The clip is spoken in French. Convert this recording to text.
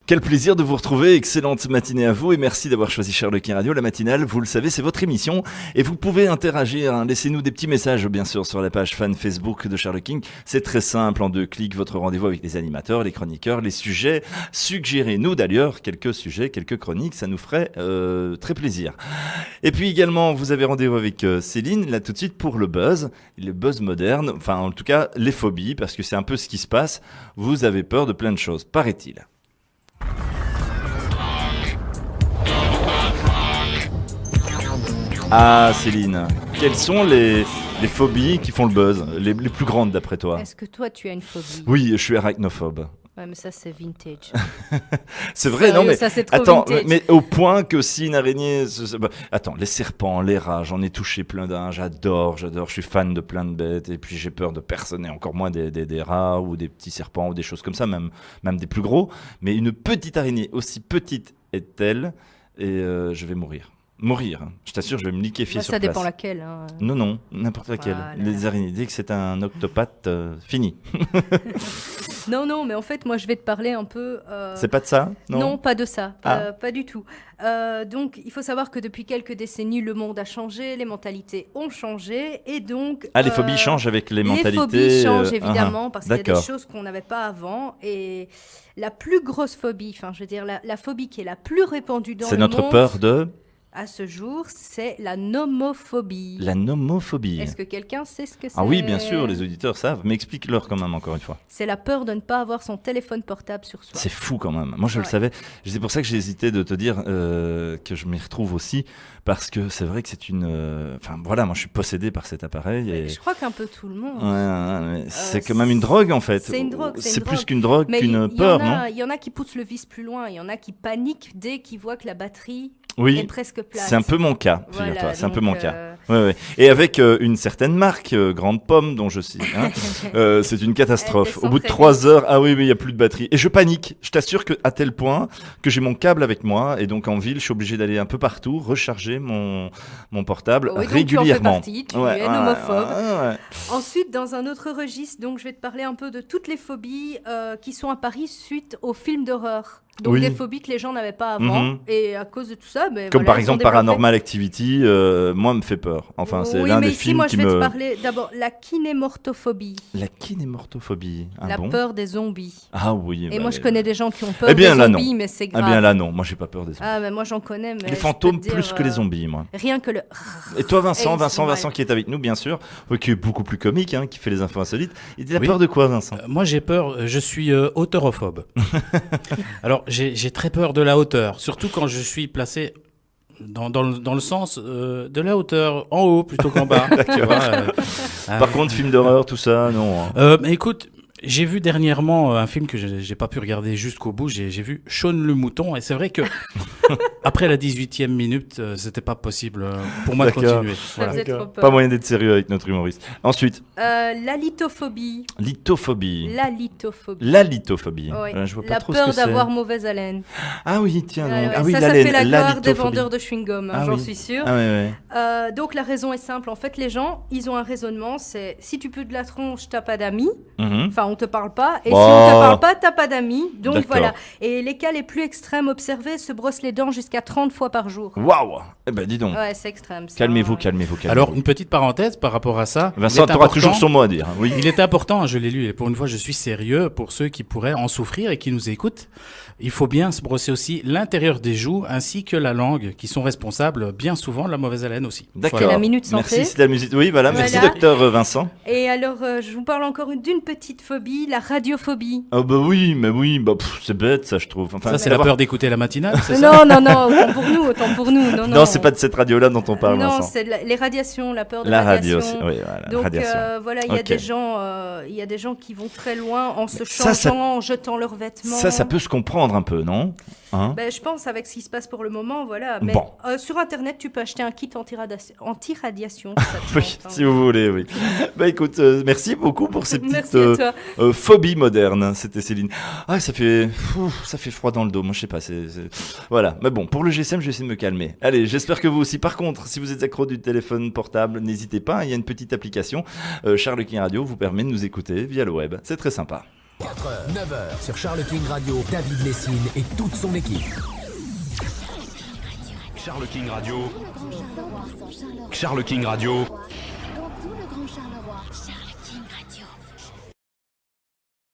Quel plaisir de vous retrouver, excellente matinée à vous et merci d'avoir choisi Charles King Radio. La matinale, vous le savez, c'est votre émission et vous pouvez interagir, laissez-nous des petits messages bien sûr sur la page fan Facebook de Charles King. C'est très simple, en 2 clics, votre rendez-vous avec les animateurs, les chroniqueurs, les sujets. Suggérez-nous d'ailleurs quelques sujets, quelques chroniques, ça nous ferait très plaisir. Et puis également, vous avez rendez-vous avec Céline, là tout de suite pour le buzz moderne, enfin en tout cas les phobies, parce que c'est un peu ce qui se passe. Vous avez peur de plein de choses, paraît-il. Ah Céline, quelles sont les phobies qui font le buzz, les plus grandes d'après toi? Est-ce que toi tu as une phobie? Oui, je suis arachnophobe. Ouais, mais ça c'est vintage. C'est vrai, Sérieux, non mais ça, c'est trop attends, vintage. mais au point que si une araignée, attends, les serpents, les rats, j'en ai touché plein d'un, j'adore, je suis fan de plein de bêtes et puis j'ai peur de personne et encore moins des rats ou des petits serpents ou des choses comme ça, même des plus gros. Mais une petite araignée aussi petite est-elle et je vais mourir. Mourir, hein. Je t'assure, je vais me liquéfier sur Ça place. dépend laquelle. Hein. Non, n'importe laquelle. Voilà. Les araignées, dès que c'est un octopathe, fini. Non, mais en fait, moi je vais te parler un peu. C'est pas de ça? Non, pas de ça, Ah. pas du tout. Donc, il faut savoir que depuis quelques décennies, le monde a changé, les mentalités ont changé, et donc. Ah, les phobies changent avec les mentalités. Les phobies changent évidemment parce qu'il y a des d'accord. choses qu'on n'avait pas avant, et la plus grosse phobie, enfin, je veux dire, la phobie qui est la plus répandue dans C'est le notre monde. peur de À ce jour, c'est la nomophobie. la nomophobie. Est-ce que quelqu'un sait ce que c'est? Ah oui, bien sûr, les auditeurs savent, mais explique-leur quand même encore une fois. C'est la peur de ne pas avoir son téléphone portable sur soi. C'est fou quand même. Moi, je le Ouais. savais. C'est pour ça que j'ai hésité de te dire que je m'y retrouve aussi, parce que c'est vrai que c'est une. Enfin, voilà, moi, je suis possédé par cet appareil. Et... Je crois qu'un peu tout le monde. Ouais, c'est quand même une drogue en fait. C'est une drogue. C'est plus qu'une drogue Mais qu'une peur, non? il y en a qui poussent le vice plus loin. Il y en a qui paniquent dès qu'ils voient que la batterie est Oui, presque plate. c'est un peu mon cas, Voilà, figure-toi. C'est un peu donc, mon cas. Ouais. Et avec une certaine marque, Grande Pomme, dont je suis. Hein, c'est une catastrophe. Elle descend Au bout de très 3 heures, ah oui, il n'y a plus de batterie. Et je panique. Je t'assure qu'à tel point que j'ai mon câble avec moi. Et donc en ville, je suis obligé d'aller un peu partout, recharger mon portable Oui, donc régulièrement. tu en fais partie, tu es nomophobe. Ouais. Ensuite, dans un autre registre, donc je vais te parler un peu de toutes les phobies qui sont apparues suite aux films d'horreur. Donc Oui. des phobies que les gens n'avaient pas avant. Mhm. Et à cause de tout ça, ben, Comme voilà, par elles ont exemple développé. Paranormal Activity, moi me fait peur. Enfin, c'est oui, l'un mais des ici, films moi, qui je vais me. te parler d'abord la kinémortophobie, La kinémortophobie. Ah la bon? peur des zombies. Ah oui. Et bah, moi, je connais des gens qui ont peur Eh bien, des là, zombies, non. mais c'est Ah grave. bien là non, moi j'ai pas peur des zombies. Ah, mais moi, j'en connais. Mais Les je peux fantômes te dire, plus que les zombies, moi. Rien que le. Et toi Vincent, Et ils sont mal. qui est avec nous bien sûr, qui est beaucoup plus comique, hein, qui fait les infos insolites. Il a Oui. peur de quoi Vincent? Moi, j'ai peur, je suis hauteur-ophobe. Alors, j'ai très peur de la hauteur, surtout quand je suis placé dans le sens de la hauteur, en haut plutôt qu'en bas. Tu vois, Par contre, film d'horreur, tout ça, non. Hein. mais écoute, j'ai vu dernièrement un film que j'ai pas pu regarder jusqu'au bout. J'ai vu Shaun le mouton, et c'est vrai que après la 18e minute, c'était pas possible pour moi de D'accord. continuer. Ça faisait trop peur. Pas moyen d'être sérieux avec notre humoriste. Ensuite, La lithophobie. lithophobie. La lithophobie. La lithophobie. Oui. Je vois pas La trop peur ce que c'est. d'avoir mauvaise haleine. Ah oui, tiens. Ouais, donc. ouais, Ah oui, ça l'haleine, fait la gloire des lithophobie. vendeurs de chewing-gum, hein, Ah j'en oui. suis sûre. Ah ouais. Donc la raison est simple. En fait, les gens, ils ont un raisonnement. C'est si tu peux de la tronche, t'as pas d'amis. Mhm. Enfin, on te parle pas. Et Bah. si on te parle pas, t'as pas d'amis. Donc D'accord. voilà. Et les cas les plus extrêmes observés se brossent les dents jusqu'à 30 fois par jour. Waouh. Eh ben dis donc. Ouais, c'est extrême. ça. Calmez-vous. Alors, une petite parenthèse par rapport à ça. Vincent, il est t'auras important- toujours son mot à dire. Hein. Oui. Il est important, je l'ai lu, et pour une fois, je suis sérieux pour ceux qui pourraient en souffrir et qui nous écoutent. Il faut bien se brosser aussi l'intérieur des joues ainsi que la langue, qui sont responsables bien souvent de la mauvaise haleine aussi. D'accord. C'est la minute santé. Merci, c'est la musique. Oui, voilà. Merci, Voilà. docteur Vincent. Et alors, je vous parle encore d'une petite phobie, la radiophobie. Ah bah oui, c'est bête ça, je trouve. Enfin, Ça, c'est la d'abord- peur d'écouter la matinale, c'est ça? Non, autant pour nous, autant pour nous. Non, Non, c'est pas de cette radio-là dont on parle, Non, Vincent. c'est les radiations, la peur de La radio, radiation. oui, voilà, Donc radiation. voilà, il y a Ok. il y a des gens qui vont très loin en se Ça, changeant, en jetant leurs vêtements. Ça peut se comprendre un peu, non? Hein? Ben, je pense avec ce qui se passe pour le moment, voilà. Mais Bon. sur Internet, tu peux acheter un kit anti-radiation. si ça te Oui, chante, hein. si vous voulez, oui. Bah écoute, merci beaucoup pour ces petites Merci à toi. phobies modernes. C'était Céline. Ah, ça fait froid dans le dos. Moi, je sais pas. Voilà. Mais bon, pour le GSM, je vais essayer de me calmer. Allez, j'espère que vous aussi. Par contre, si vous êtes accro du téléphone portable, n'hésitez pas. Il y a une petite application. Charles King Radio vous permet de nous écouter via le web. C'est très sympa. 4h, 9h sur Charles King Radio, David Lessine et toute son équipe. Charles King Radio. Charles King Radio.